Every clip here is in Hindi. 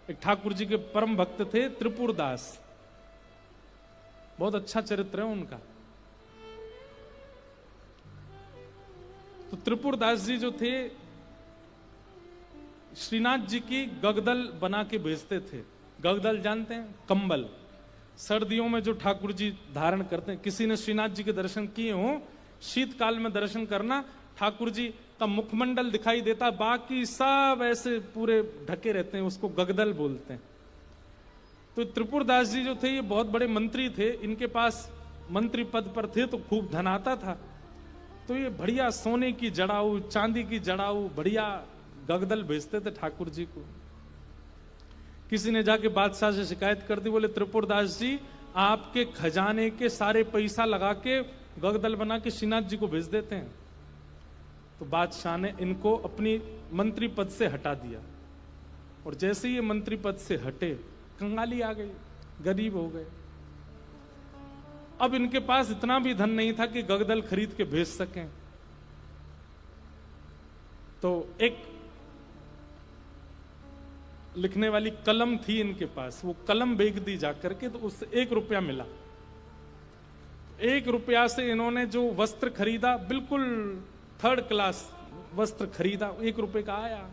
एक ठाकुर जी के परम भक्त थे त्रिपुरदास, बहुत अच्छा चरित्र है उनका। तो त्रिपुरदास जी जो थे, श्रीनाथ जी की गगदल बना के भेजते थे। गगदल जानते हैं? कंबल, सर्दियों में जो ठाकुर जी धारण करते हैं। किसी ने श्रीनाथ जी के दर्शन किए हो, शीतकाल में दर्शन करना, ठाकुर जी का मुखमंडल दिखाई देता, बाकी सब ऐसे पूरे ढके रहते हैं, उसको गगदल बोलते हैं। तो त्रिपुरदास जी जो थे ये बहुत बड़े मंत्री थे, इनके पास मंत्री पद पर थे तो खूब धन आता था। तो ये बढ़िया सोने की जड़ाऊ, चांदी की जड़ाऊ, बढ़िया गगदल भेजते थे ठाकुर जी को। किसी ने जाके बादशाह से शिकायत कर दी, बोले त्रिपुरदास जी आपके खजाने के सारे पैसा लगा के गगदल बना के श्रीनाथ जी को भेज देते हैं। तो बादशाह ने इनको अपनी मंत्री पद से हटा दिया, और जैसे ये मंत्री पद से हटे, कंगाली आ गई, गरीब हो गए। अब इनके पास इतना भी धन नहीं था कि गगदल खरीद के भेज सकें। तो एक लिखने वाली कलम थी इनके पास, वो कलम बेच दी जाकर के, तो उससे 1 रुपया मिला। 1 रुपया से इन्होंने जो वस्त्र खरीदा, बिल्कुल 3rd क्लास वस्त्र खरीदा, 1 रुपए का आया।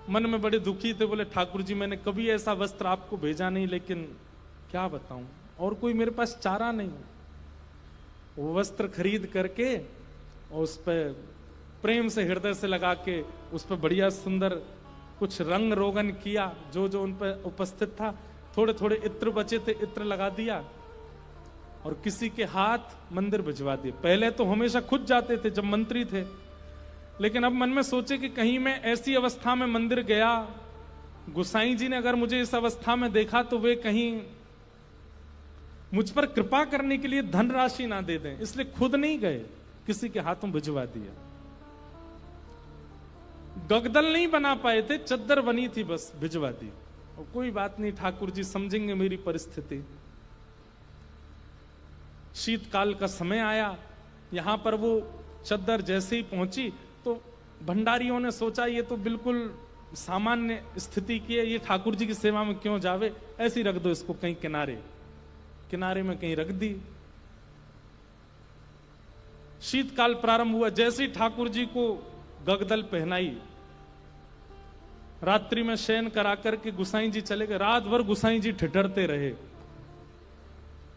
मन में बड़े दुखी थे, बोले ठाकुर जी मैंने कभी ऐसा वस्त्र आपको भेजा नहीं, लेकिन क्या बताऊं, और कोई मेरे पास चारा नहीं। वो वस्त्र खरीद करके और उस पर प्रेम से हृदय से लगा के उस पर बढ़िया सुंदर कुछ रंग रोगन किया, जो जो उन पर उपस्थित था। थोड़े थोड़े इत्र बचे थे, इत्र लगा दिया और किसी के हाथ मंदिर भिजवा दिए। पहले तो हमेशा खुद जाते थे जब मंत्री थे, लेकिन अब मन में सोचे कि कहीं मैं ऐसी अवस्था में मंदिर गया, गुसाई जी ने अगर मुझे इस अवस्था में देखा तो वे कहीं मुझ पर कृपा करने के लिए धनराशि ना दे दें, इसलिए खुद नहीं गए, किसी के हाथों भिजवा दिया। गगदल नहीं बना पाए थे, चद्दर बनी थी, बस भिजवा दी। और कोई बात नहीं, ठाकुर जी समझेंगे मेरी परिस्थिति। शीतकाल का समय आया, यहां पर वो चद्दर जैसे ही पहुंची तो भंडारियों ने सोचा ये तो बिल्कुल सामान्य स्थिति की है, ये ठाकुर जी की सेवा में क्यों जावे, ऐसे ही रख दो इसको कहीं किनारे, किनारे में कहीं रख दी। शीतकाल प्रारंभ हुआ, जैसे ही ठाकुर जी को गगदल पहनाई, रात्रि में शयन करा करके गुसाई जी चले गए। रात भर गुसाई जी ठिठरते रहे,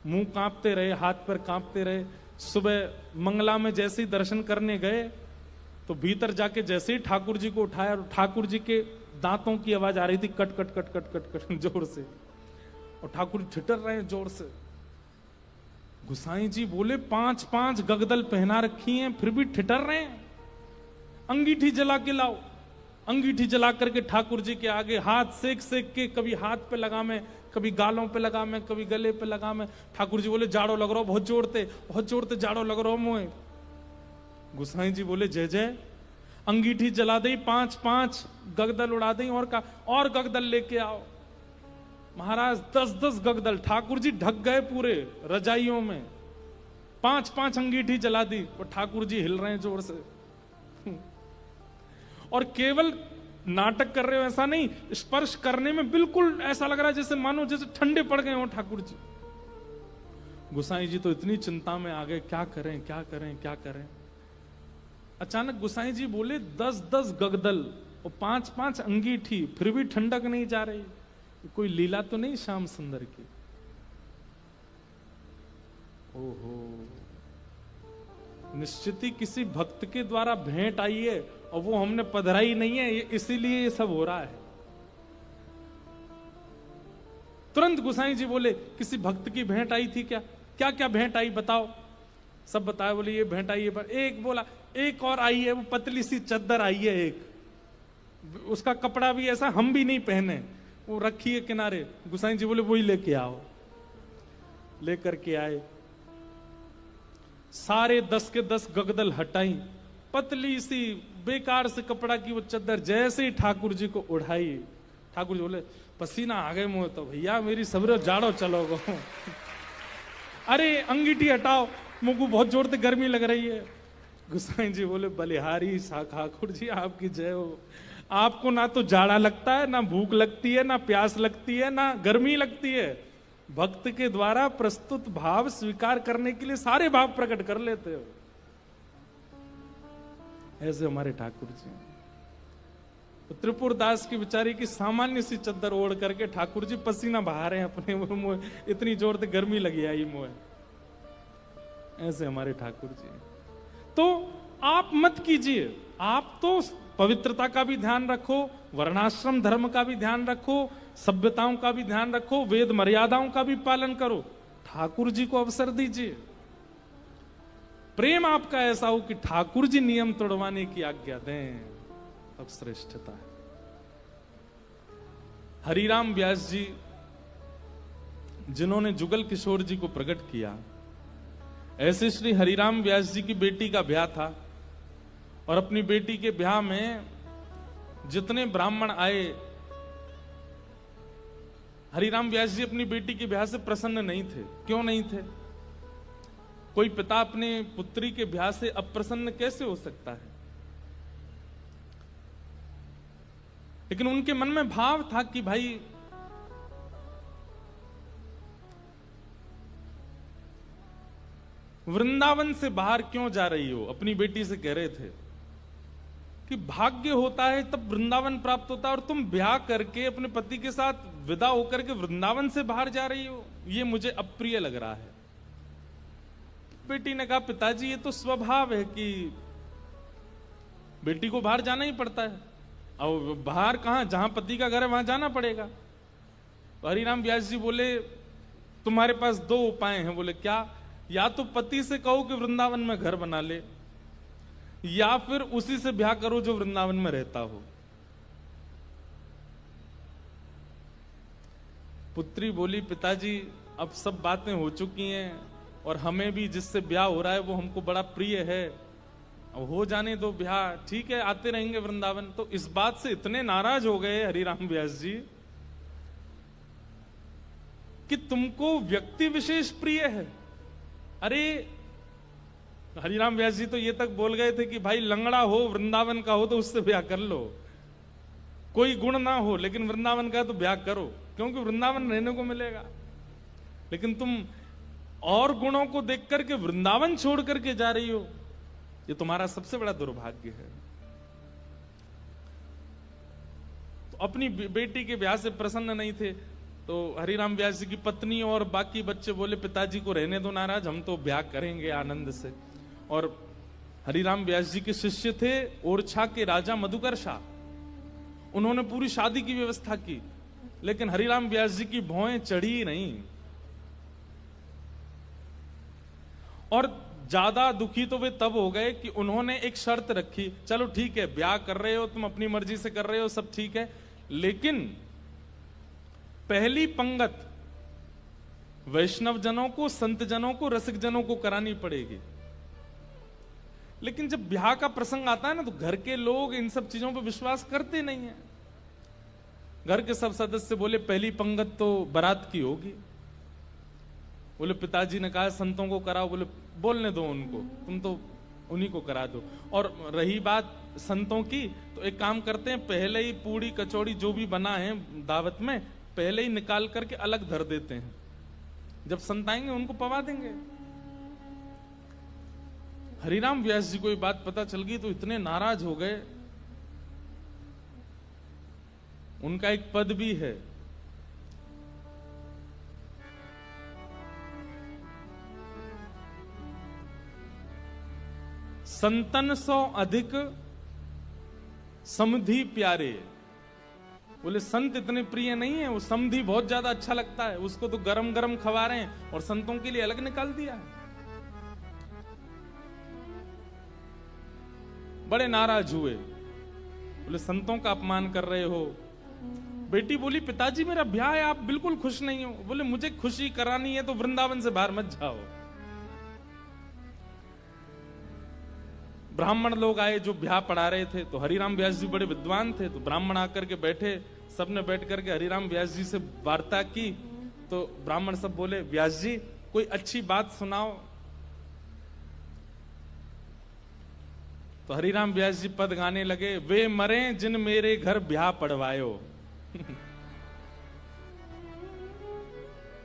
मुंह कांपते रहे, हाथ पर कांपते रहे। सुबह मंगला में जैसे ही दर्शन करने गए तो भीतर जाके जैसे ही ठाकुर जी को उठाया, ठाकुर जी के दांतों की आवाज आ रही थी, cut cut cut cut cut cut जोर से, और ठाकुर जी ठिठर रहे हैं जोर से। गुसाई जी बोले 5-5 गगदल पहना रखी हैं, फिर भी ठिठर रहे हैं, अंगीठी जला के लाओ। अंगीठी जला करके ठाकुर जी के आगे हाथ सेक सेक के, कभी हाथ पे लगा मैं, कभी गालों पे लगा मैं, कभी गले पे लगा मैं। ठाकुर जी बोले जाड़ो लग रहा हो, बहुत जोड़ते जाड़ो लग रहा हो मुझे। गुसाई जी बोले जय जय। अंगीठी जला दी, 5-5 गगदल उड़ा दी, और गगदल लेके आओ। महाराज 10-10 गगदल, ठाकुर जी ढक गए पूरे रजाइयों में। 5-5 अंगीठी जला दी और ठाकुर जी हिल रहे हैं जोर से। और केवल नाटक कर रहे हो ऐसा नहीं, स्पर्श करने में बिल्कुल ऐसा लग रहा है जैसे मानो जैसे ठंडे पड़ गए हो ठाकुर जी। गुसाई जी तो इतनी चिंता में आ गए, क्या करें क्या करें क्या करें। अचानक गुसाई जी बोले 10-10 गगदल और 5-5 अंगीठी, फिर भी ठंडक नहीं जा रही, कोई लीला तो नहीं श्याम सुंदर की। ओहो, निश्चित ही किसी भक्त के द्वारा भेंट आई है और वो हमने पधराई नहीं है, इसीलिए ये सब हो रहा है। तुरंत गुसाई जी बोले किसी भक्त की भेंट आई थी क्या? क्या क्या भेंट आई बताओ। सब बताया, बोले ये भेंट आई है। पर एक बोला एक और आई है, वो पतली सी चद्दर आई है एक, उसका कपड़ा भी ऐसा हम भी नहीं पहने, वो रखी है किनारे। गुसाई जी बोले वही लेके आओ। लेकर के आए, सारे 10 के 10 गगदल हटाई, पतली सी बेकार से कपड़ा की वो चद्दर जैसे ही ठाकुर जी को उड़ाई, ठाकुर जी बोले पसीना आ गए मुंह, तो भैया मेरी सबरे जाड़ो चलोगो। अरे अंगीठी हटाओ, मुंह को बहुत जोर से गर्मी लग रही है। गुसाई जी बोले बलिहारी ठाकुर जी आपकी जय हो, आपको ना तो जाड़ा लगता है, ना भूख लगती है, ना प्यास लगती है, ना गर्मी लगती है। भक्त के द्वारा प्रस्तुत भाव स्वीकार करने के लिए सारे भाव प्रकट कर लेते हो। ऐसे हमारे ठाकुर जी। तो त्रिपुरदास की बेचारी की सामान्य सी चद्दर ओढ़ करके ठाकुर जी पसीना बहा रहे हैं अपने मुंह, इतनी जोर से गर्मी लगी आई मुंह। ऐसे हमारे ठाकुर जी। तो आप मत कीजिए, आप तो पवित्रता का भी ध्यान रखो, वर्णाश्रम धर्म का भी ध्यान रखो, सभ्यताओं का भी ध्यान रखो, वेद मर्यादाओं का भी पालन करो। ठाकुर जी को अवसर दीजिए। प्रेम आपका ऐसा हो कि ठाकुर जी नियम तोड़वाने की आज्ञा दें, तब श्रेष्ठता है। हरिराम व्यास जी जिन्होंने जुगल किशोर जी को प्रकट किया, ऐसे श्री हरिराम व्यास जी की बेटी का ब्याह था और अपनी बेटी के ब्याह में जितने ब्राह्मण आए, हरिराम व्यास जी अपनी बेटी के ब्याह से प्रसन्न नहीं थे। क्यों नहीं थे? कोई पिता अपने पुत्री के ब्याह से अप्रसन्न कैसे हो सकता है? लेकिन उनके मन में भाव था कि भाई वृंदावन से बाहर क्यों जा रही हो? अपनी बेटी से कह रहे थे कि भाग्य होता है तब वृंदावन प्राप्त होता है, और तुम ब्याह करके अपने पति के साथ विदा होकर के वृंदावन से बाहर जा रही हो, ये मुझे अप्रिय लग रहा है। बेटी ने कहा, पिताजी ये तो स्वभाव है कि बेटी को बाहर जाना ही पड़ता है, और बाहर कहां, जहां पति का घर है वहां जाना पड़ेगा। तो हरिराम व्यास जी बोले, तुम्हारे पास दो उपाय हैं। बोले क्या? या तो पति से कहो कि वृंदावन में घर बना ले, या फिर उसी से ब्याह करो जो वृंदावन में रहता हो। पुत्री बोली, पिताजी अब सब बातें हो चुकी हैं और हमें भी जिससे ब्याह हो रहा है वो हमको बड़ा प्रिय है, अब हो जाने दो ब्याह, ठीक है आते रहेंगे वृंदावन। तो इस बात से इतने नाराज हो गए हरिराम व्यास जी कि तुमको व्यक्ति विशेष प्रिय है। अरे हरिराम व्यास जी तो ये तक बोल गए थे कि भाई लंगड़ा हो, वृंदावन का हो तो उससे ब्याह कर लो, कोई गुण ना हो लेकिन वृंदावन का है तो ब्याह करो, क्योंकि वृंदावन रहने को मिलेगा। लेकिन तुम और गुणों को देख करके वृंदावन छोड़ करके जा रही हो, ये तुम्हारा सबसे बड़ा दुर्भाग्य है। तो अपनी बेटी के ब्याह से प्रसन्न नहीं थे, तो हरिराम व्यास जी की पत्नी और बाकी बच्चे बोले, पिताजी को रहने दो नाराज, हम तो ब्याह करेंगे आनंद से। और हरिराम व्यास जी के शिष्य थे ओरछा के राजा मधुकर शाह, उन्होंने पूरी शादी की व्यवस्था की, लेकिन हरिराम व्यास जी की भौएं चढ़ी नहीं। और ज्यादा दुखी तो वे तब हो गए कि उन्होंने एक शर्त रखी, चलो ठीक है ब्याह कर रहे हो तुम, अपनी मर्जी से कर रहे हो, सब ठीक है, लेकिन पहली पंगत वैष्णव जनों को, संत जनों को, रसिक जनों को करानी पड़ेगी। लेकिन जब ब्याह का प्रसंग आता है ना, तो घर के लोग इन सब चीजों पर विश्वास करते नहीं है। घर के सब सदस्य बोले, पहली पंगत तो बारात की होगी। बोले पिताजी ने कहा संतों को कराओ। बोले बोलने दो उनको, तुम तो उन्हीं को करा दो। और रही बात संतों की, तो एक काम करते हैं, पहले ही पूड़ी कचौड़ी जो भी बना है दावत में, पहले ही निकाल करके अलग धर देते हैं, जब संत आएंगे उनको पवा देंगे। हरिराम व्यास जी को ये बात पता चल गई तो इतने नाराज हो गए। उनका एक पद भी है, संतन सो अधिक समधि प्यारे। बोले संत इतने प्रिय नहीं है, वो समधि बहुत ज्यादा अच्छा लगता है, उसको तो गरम गरम खवा रहे हैं और संतों के लिए अलग निकाल दिया है। बड़े नाराज हुए, बोले संतों का अपमान कर रहे हो। बेटी बोली, पिताजी मेरा ब्याह है, आप बिल्कुल खुश नहीं हो। बोले मुझे खुशी करानी है तो वृंदावन से बाहर मत जाओ। ब्राह्मण लोग आए जो ब्याह पढ़ा रहे थे, तो हरिराम व्यास जी बड़े विद्वान थे, तो ब्राह्मण आकर के बैठे, सबने बैठ करके हरिराम व्यास जी से वार्ता की। तो ब्राह्मण सब बोले, व्यास जी कोई अच्छी बात सुनाओ। तो हरिराम व्यास जी पद गाने लगे, वे मरे जिन मेरे घर ब्याह पड़वायो।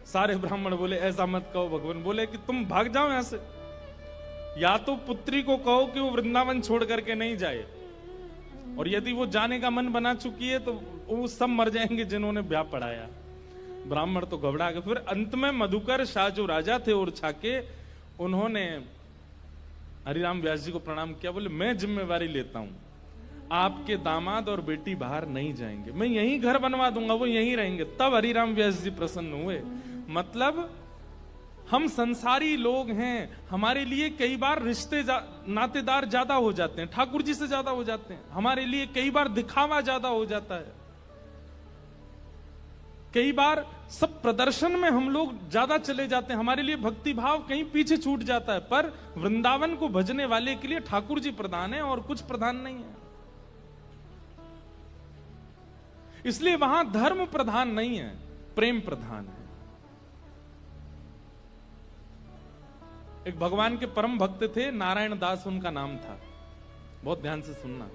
सारे ब्राह्मण बोले ऐसा मत कहो। भगवान बोले कि तुम भाग जाओ यहां से, या तो पुत्री को कहो कि वो वृंदावन छोड़ करके नहीं जाए, और यदि वो जाने का मन बना चुकी है तो वो सब मर जाएंगे जिन्होंने ब्याह पढ़ाया। ब्राह्मण तो घबरा गए। फिर अंत में मधुकर शाह जो राजा थे ओरछा के, उन्होंने हरिराम व्यास जी को प्रणाम किया। बोले मैं जिम्मेवारी लेता हूं, आपके दामाद और बेटी बाहर नहीं जाएंगे, मैं यहीं घर बनवा दूंगा, वो यहीं रहेंगे। तब हरिराम व्यास जी प्रसन्न हुए। मतलब हम संसारी लोग हैं, हमारे लिए कई बार रिश्ते नातेदार ज्यादा हो जाते हैं, ठाकुर जी से ज्यादा हो जाते हैं। हमारे लिए कई बार दिखावा ज्यादा हो जाता है, कई बार सब प्रदर्शन में हम लोग ज्यादा चले जाते हैं, हमारे लिए भक्ति भाव कहीं पीछे छूट जाता है। पर वृंदावन को भजने वाले के लिए ठाकुर जी प्रधान है और कुछ प्रधान नहीं है। इसलिए वहां धर्म प्रधान नहीं है, प्रेम प्रधान है। एक भगवान के परम भक्त थे, नारायण दास उनका नाम था। बहुत ध्यान से सुनना।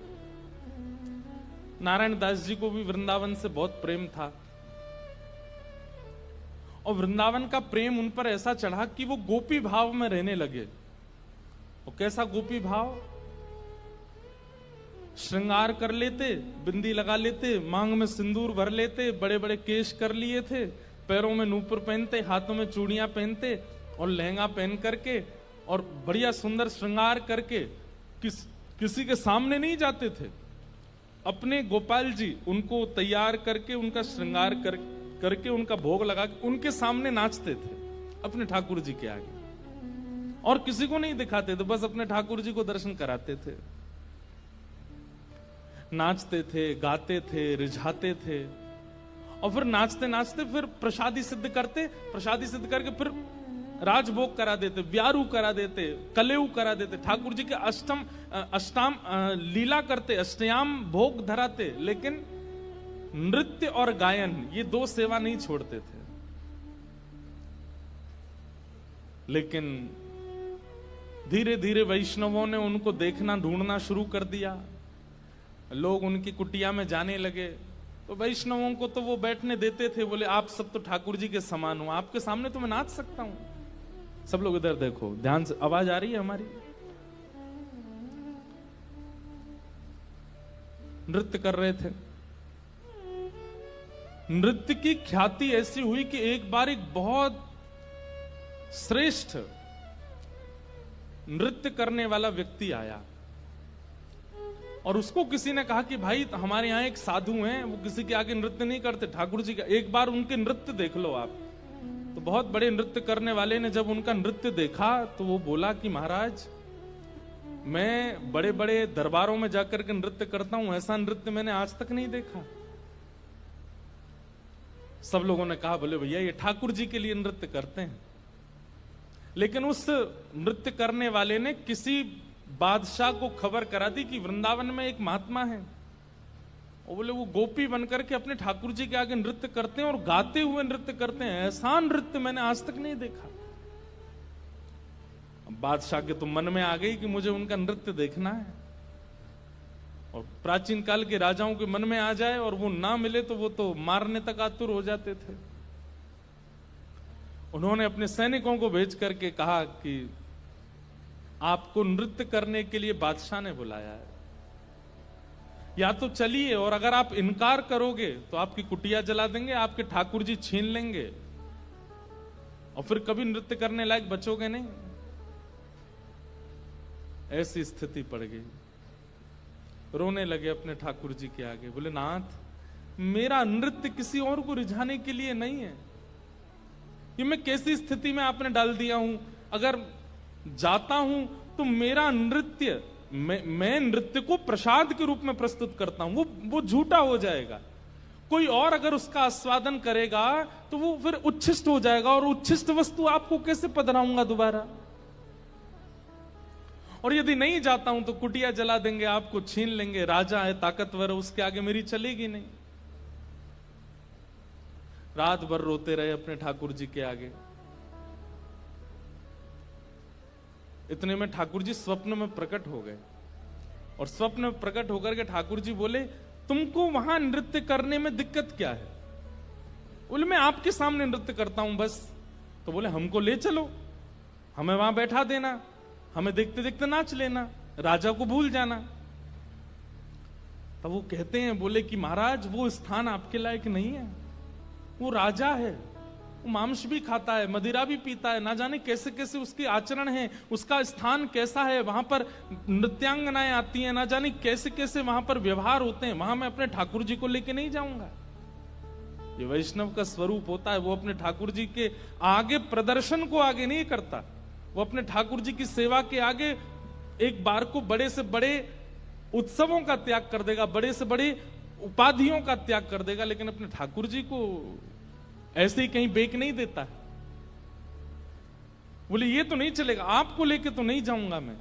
नारायण दास जी को भी वृंदावन से बहुत प्रेम था, और वृंदावन का प्रेम उन पर ऐसा चढ़ा कि वो गोपी भाव में रहने लगे। और कैसा गोपी भाव? श्रृंगार कर लेते, बिंदी लगा लेते, मांग में सिंदूर भर लेते, बड़े बड़े केश कर लिए थे, पैरों में नूपुर पहनते, हाथों में चूड़ियां पहनते और लहंगा पहन करके और बढ़िया सुंदर श्रृंगार करके किसी के सामने नहीं जाते थे। अपने गोपाल जी उनको तैयार करके, उनका श्रृंगार करके उनका भोग लगा के उनके सामने नाचते थे, अपने ठाकुर जी के आगे। और किसी को नहीं दिखाते थे, बस अपने ठाकुर जी को दर्शन कराते थे। नाचते थे, गाते थे, रिझाते थे, और फिर नाचते नाचते फिर प्रसादी सिद्ध करते, प्रसादी सिद्ध करके फिर राजभोग करा देते, व्यारू करा देते, कलेऊ करा देते, ठाकुर जी के अष्टाम लीला करते, अष्टयाम भोग धराते। लेकिन नृत्य और गायन ये दो सेवा नहीं छोड़ते थे। लेकिन धीरे धीरे वैष्णवों ने उनको देखना, ढूंढना शुरू कर दिया। लोग उनकी कुटिया में जाने लगे, तो वैष्णवों को तो वो बैठने देते थे। बोले आप सब तो ठाकुर जी के समान हो, आपके सामने तो मैं नाच सकता हूं। सब लोग इधर देखो, ध्यान से, आवाज आ रही है हमारी? नृत्य कर रहे थे। नृत्य की ख्याति ऐसी हुई कि एक बार एक बहुत श्रेष्ठ नृत्य करने वाला व्यक्ति आया, और उसको किसी ने कहा कि भाई हमारे यहाँ एक साधु हैं, वो किसी के आगे नृत्य नहीं करते, ठाकुर जी का, एक बार उनके नृत्य देख लो आप। तो बहुत बड़े नृत्य करने वाले ने जब उनका नृत्य देखा तो वो बोला कि महाराज, मैं बड़े बड़े दरबारों में जाकर के नृत्य करता हूं, ऐसा नृत्य मैंने आज तक नहीं देखा। सब लोगों ने कहा बोले भैया ये ठाकुर जी के लिए नृत्य करते हैं। लेकिन उस नृत्य करने वाले ने किसी बादशाह को खबर करा दी कि वृंदावन में एक महात्मा है, और बोले वो गोपी बनकर के अपने ठाकुर जी के आगे नृत्य करते हैं और गाते हुए नृत्य करते हैं, ऐसा नृत्य मैंने आज तक नहीं देखा। बादशाह के तो मन में आ गई कि मुझे उनका नृत्य देखना है, और प्राचीन काल के राजाओं के मन में आ जाए और वो ना मिले तो वो तो मारने तक आतुर हो जाते थे। उन्होंने अपने सैनिकों को भेज करके कहा कि आपको नृत्य करने के लिए बादशाह ने बुलाया है, या तो चलिए, और अगर आप इनकार करोगे तो आपकी कुटिया जला देंगे, आपके ठाकुर जी छीन लेंगे, और फिर कभी नृत्य करने लायक बचोगे नहीं। ऐसी स्थिति पड़ गई। रोने लगे अपने ठाकुर जी के आगे, बोले नाथ मेरा नृत्य किसी और को रिझाने के लिए नहीं है, ये मैं कैसी स्थिति में आपने डाल दिया हूं। अगर जाता हूं तो मेरा नृत्य, मैं नृत्य को प्रसाद के रूप में प्रस्तुत करता हूं, वो झूठा हो जाएगा। कोई और अगर उसका आस्वादन करेगा तो वो फिर उच्छिष्ट हो जाएगा, और उच्छिष्ट वस्तु आपको कैसे पधराऊंगा दोबारा। और यदि नहीं जाता हूं तो कुटिया जला देंगे, आपको छीन लेंगे, राजा है ताकतवर, उसके आगे मेरी चलेगी नहीं। रात भर रोते रहे अपने ठाकुर जी के आगे। इतने में ठाकुर जी स्वप्न में प्रकट हो गए। और स्वप्न में प्रकट होकर के ठाकुर जी बोले, तुमको वहां नृत्य करने में दिक्कत क्या है? बोले, मैं आपके सामने नृत्य करता हूं बस। तो बोले, हमको ले चलो, हमें वहां बैठा देना, हमें देखते देखते नाच लेना, राजा को भूल जाना। तब वो कहते हैं, बोले कि महाराज वो स्थान आपके लायक नहीं है, वो राजा है, वो मांस भी खाता है, मदिरा भी पीता है, ना जाने कैसे कैसे उसके आचरण है, उसका स्थान कैसा है, वहां पर नृत्यांगनाएं आती हैं, ना जाने कैसे कैसे वहां पर व्यवहार होते हैं, वहां मैं अपने ठाकुर जी को लेके नहीं जाऊंगा। ये वैष्णव का स्वरूप होता है, वो अपने ठाकुर जी के आगे प्रदर्शन को आगे नहीं करता, वो अपने ठाकुर जी की सेवा के आगे एक बार को बड़े से बड़े उत्सवों का त्याग कर देगा, बड़े से बड़े उपाधियों का त्याग कर देगा, लेकिन अपने ठाकुर जी को ऐसे ही कहीं बेक नहीं देता है। बोले, ये तो नहीं चलेगा, आपको लेके तो नहीं जाऊंगा मैं।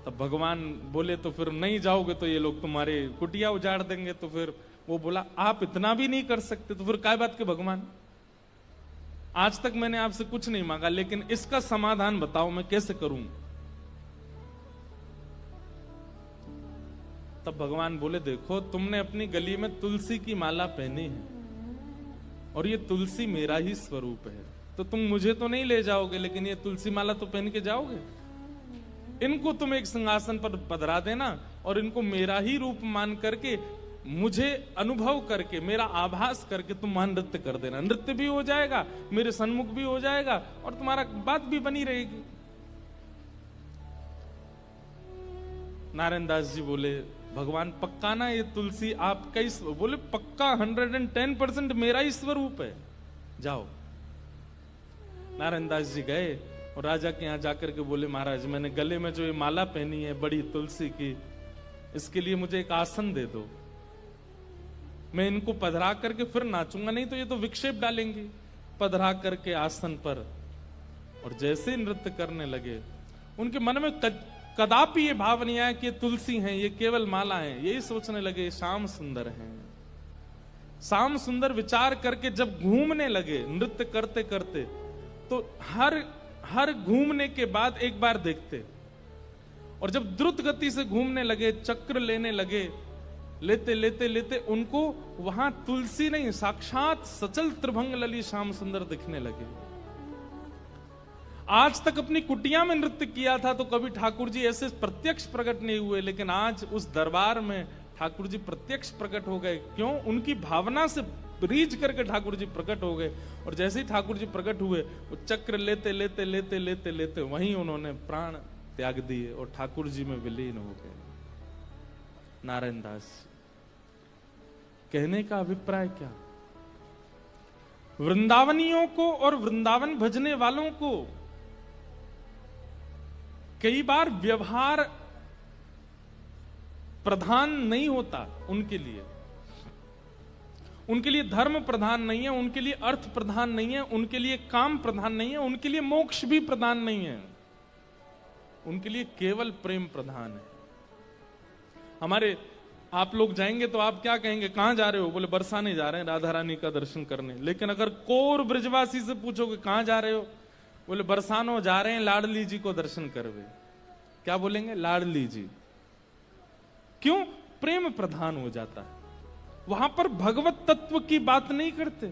तब भगवान बोले, तो फिर नहीं जाओगे तो ये लोग तुम्हारे कुटिया उजाड़ देंगे। तो फिर वो बोला, आप इतना भी नहीं कर सकते तो फिर काय बात के भगवान, आज तक मैंने आपसे कुछ नहीं मांगा, लेकिन इसका समाधान बताओ मैं कैसे करूं। तब भगवान बोले, देखो तुमने अपनी गली में तुलसी की माला पहनी है और ये तुलसी मेरा ही स्वरूप है, तो तुम मुझे तो नहीं ले जाओगे, लेकिन ये तुलसी माला तो पहन के जाओगे। इनको तुम एक सिंहासन पर पधरा देना और इनको मेरा ही रूप मान करके, मुझे अनुभव करके, मेरा आभास करके तुम वहां नृत्य कर देना। नृत्य भी हो जाएगा, मेरे सन्मुख भी हो जाएगा और तुम्हारा बात भी बनी रहेगी। नारायण दास जी बोले, भगवान पक्का ना ये तुलसी आपका ही? बोले, पक्का 110% मेरा ही स्वरूप है, जाओ। नारायण दास जी गए और राजा के यहां जाकर के बोले, महाराज मैंने गले में जो ये माला पहनी है बड़ी तुलसी की, इसके लिए मुझे एक आसन दे दो, मैं इनको पधरा करके फिर नाचूंगा, नहीं तो ये तो विक्षेप डालेंगे। पधरा करके आसन पर, और जैसे नृत्य करने लगे, उनके मन में कदापि ये भाव नहीं आया कि ये तुलसी हैं, ये केवल माला है, यही सोचने लगे श्याम सुंदर हैं। श्याम सुंदर विचार करके जब घूमने लगे नृत्य करते करते, तो हर घूमने के बाद एक बार देखते, और जब द्रुत गति से घूमने लगे, चक्र लेने लगे, लेते लेते लेते उनको वहां तुलसी नहीं, साक्षात सचल त्रिभंग लली श्याम सुंदर दिखने लगे। आज तक अपनी कुटिया में नृत्य किया था तो कभी ठाकुर जी ऐसे प्रत्यक्ष प्रकट नहीं हुए, लेकिन आज उस दरबार में ठाकुर जी प्रत्यक्ष प्रकट हो गए। क्यों? उनकी भावना से रीझ करके ठाकुर जी प्रकट हो गए, और जैसे ही ठाकुर जी प्रकट हुए, वो चक्र लेते लेते लेते लेते लेते वहीं उन्होंने प्राण त्याग दिए और ठाकुर जी में विलीन हो गए। नारायण दास कहने का अभिप्राय क्या? वृंदावनियों को और वृंदावन भजने वालों को कई बार व्यवहार प्रधान नहीं होता, उनके लिए धर्म प्रधान नहीं है, उनके लिए अर्थ प्रधान नहीं है, उनके लिए काम प्रधान नहीं है, उनके लिए मोक्ष भी प्रधान नहीं है, उनके लिए केवल प्रेम प्रधान है। हमारे आप लोग जाएंगे तो आप क्या कहेंगे, कहां जा रहे हो? बोले, बरसाने जा रहे हैं, राधा रानी का दर्शन करने। लेकिन अगर कोर ब्रजवासी से पूछोगे कहां जा रहे हो, बोले बरसानो जा रहे हैं लाडली जी को दर्शन करवे। क्या बोलेंगे? लाडली जी। क्यों? प्रेम प्रधान हो जाता है, वहां पर भगवत तत्व की बात नहीं करते।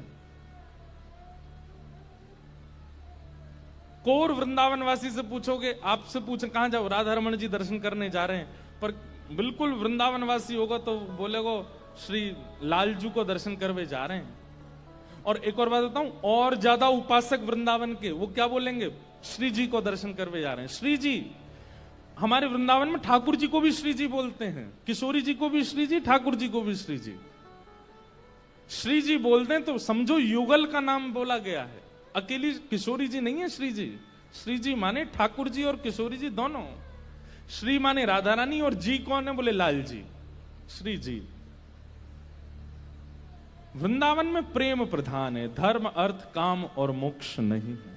कोर वृंदावनवासी से पूछोगे, आपसे पूछे कहां जाओ, राधा रमन जी दर्शन करने जा रहे हैं, पर बिल्कुल वृंदावनवासी होगा तो बोलेगो श्री लालजू को दर्शन करवे जा रहे हैं। और एक और बात बताऊं, और ज्यादा उपासक वृंदावन के, वो क्या बोलेंगे? श्री जी को दर्शन करवे जा रहे हैं। श्री जी, हमारे वृंदावन में ठाकुर जी को भी श्री जी बोलते हैं, किशोरी जी को भी श्री जी, ठाकुर जी को भी श्री जी। श्री जी बोलते हैं तो समझो युगल का नाम बोला गया है, अकेली किशोरी जी नहीं है श्री जी। श्री जी माने ठाकुर जी और किशोरी जी दोनों। श्री माने राधा रानी, और जी कौन है? बोले लाल जी, श्री जी। वृंदावन में प्रेम प्रधान है, धर्म अर्थ काम और मोक्ष नहीं है।